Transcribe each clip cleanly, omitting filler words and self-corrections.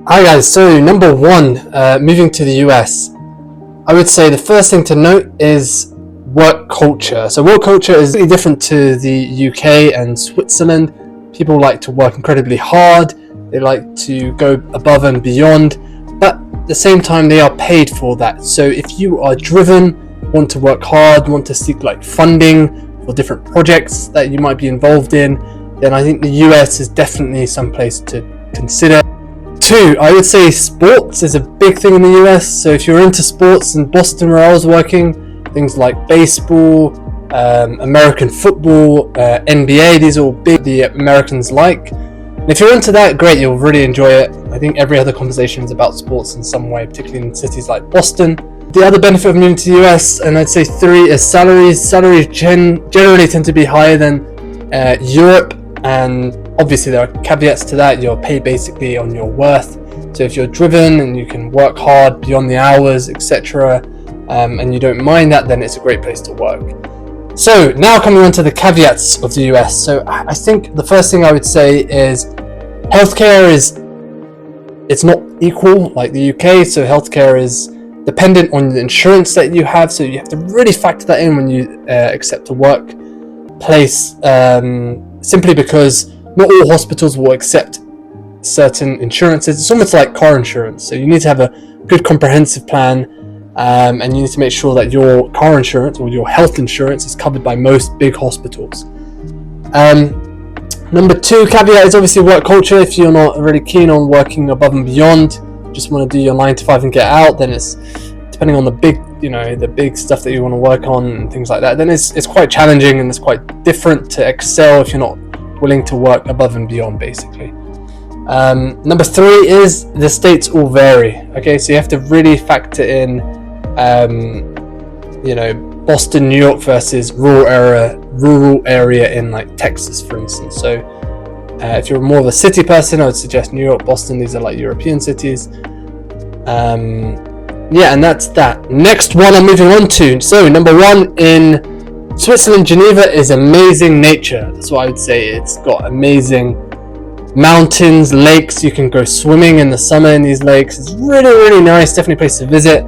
Hi guys, so number one, moving to the US, I would say the first thing to note is work culture. So work culture is really different to the UK and Switzerland. People like to work incredibly hard, they like to go above and beyond, but at the same time they are paid for that. So if you are driven, want to work hard, want to seek like funding for different projects that you might be involved in, then I think the US is definitely some place to consider. Two, I would say sports is a big thing in the US. So if you're into sports, in Boston where I was working, things like baseball, American football, NBA, these are all big, the Americans like. And if you're into that, great, you'll really enjoy it. I think every other conversation is about sports in some way, particularly in cities like Boston. The other benefit of moving to the US, and I'd say three, is salaries. Salaries generally tend to be higher than Europe, and obviously there are caveats to that. You're paid basically on your worth. So if you're driven and you can work hard beyond the hours, etc., and you don't mind that, then it's a great place to work. So now coming on to the caveats of the US. So I think the first thing I would say is healthcare it's not equal like the UK. So healthcare is dependent on the insurance that you have. So you have to really factor that in when you accept a workplace, simply because not all hospitals will accept certain insurances. It's almost like car insurance. So you need to have a good comprehensive plan, and you need to make sure that your car insurance or your health insurance is covered by most big hospitals. Number two caveat is obviously work culture. If you're not really keen on working above and beyond, just want to do your 9 to 5 and get out, then it's depending on the big stuff that you want to work on and things like that, then it's quite challenging and it's quite different to excel if you're not willing to work above and beyond, basically. Number three is the states all vary. Okay, so you have to really factor in, Boston, New York versus rural area in like Texas, for instance. So if you're more of a city person, I would suggest New York, Boston. These are like European cities. And that's that. Next one I'm moving on to. So number one, in Switzerland, Geneva is amazing nature. That's what I would say. It's got amazing mountains, lakes. You can go swimming in the summer in these lakes. It's really, really nice. Definitely a place to visit.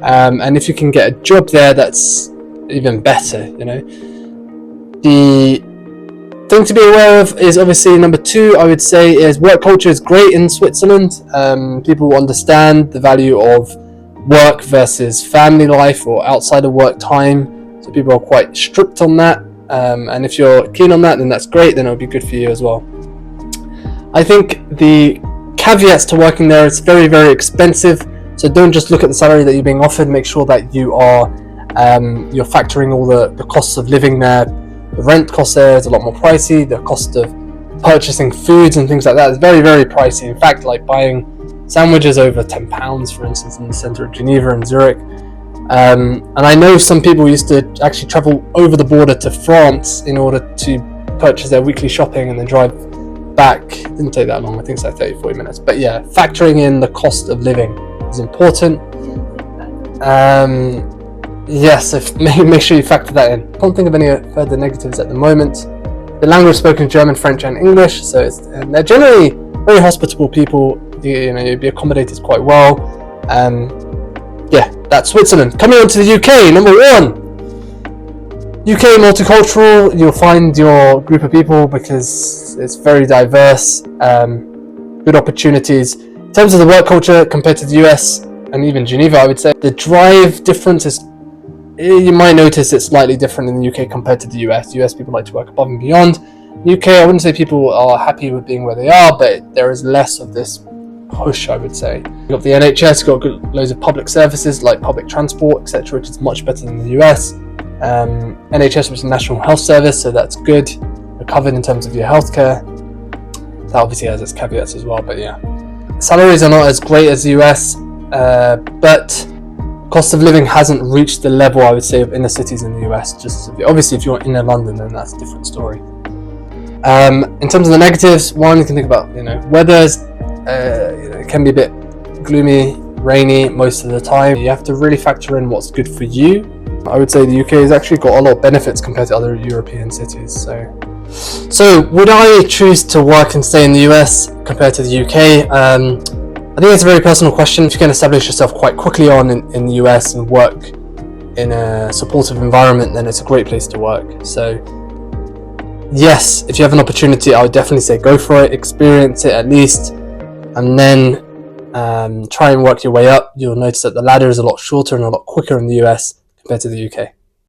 And if you can get a job there, that's even better. The thing to be aware of is obviously number two, I would say, is work culture is great in Switzerland. People understand the value of work versus family life or outside of work time. So people are quite strict on that. And if you're keen on that, then that's great. Then it'll be good for you as well. I think the caveats to working there, it's very, very expensive. So don't just look at the salary that you're being offered. Make sure that you're factoring all the costs of living there. The rent cost there is a lot more pricey. The cost of purchasing foods and things like that is very, very pricey. In fact, like buying sandwiches over £10, for instance, in the center of Geneva and Zurich. And I know some people used to actually travel over the border to France in order to purchase their weekly shopping and then drive back. It didn't take that long. I think it's like 30-40 minutes. But yeah, factoring in the cost of living is important. So make sure you factor that in. Can't think of any further negatives at the moment. The language spoken: German, French, and English. So they're generally very hospitable people. You'd be accommodated quite well. That's Switzerland. Coming on to the UK, number one. UK multicultural. You'll find your group of people because it's very diverse. Good opportunities. In terms of the work culture compared to the US and even Geneva, I would say the drive difference is, you might notice it's slightly different in the UK compared to the US. The US people like to work above and beyond. UK, I wouldn't say people are happy with being where they are, but there is less of this push, I would say. You've got the NHS, you've got loads of public services like public transport, etc., which is much better than the US. NHS, which is National Health Service, so that's good. You're covered in terms of your healthcare. That obviously has its caveats as well, but yeah. Salaries are not as great as the US, but cost of living hasn't reached the level, I would say, of inner cities in the US. Just obviously, if you're in London, then that's a different story. In terms of the negatives, one, you can think about weather's. It can be a bit gloomy, rainy most of the time. You have to really factor in what's good for you. I would say the UK has actually got a lot of benefits compared to other European cities. So would I choose to work and stay in the US compared to the UK? I think it's a very personal question. If you can establish yourself quite quickly on in the US and work in a supportive environment, then it's a great place to work. So yes, if you have an opportunity, I would definitely say go for it, experience it at least, and then try and work your way up. You'll notice that the ladder is a lot shorter and a lot quicker in the US compared to the UK.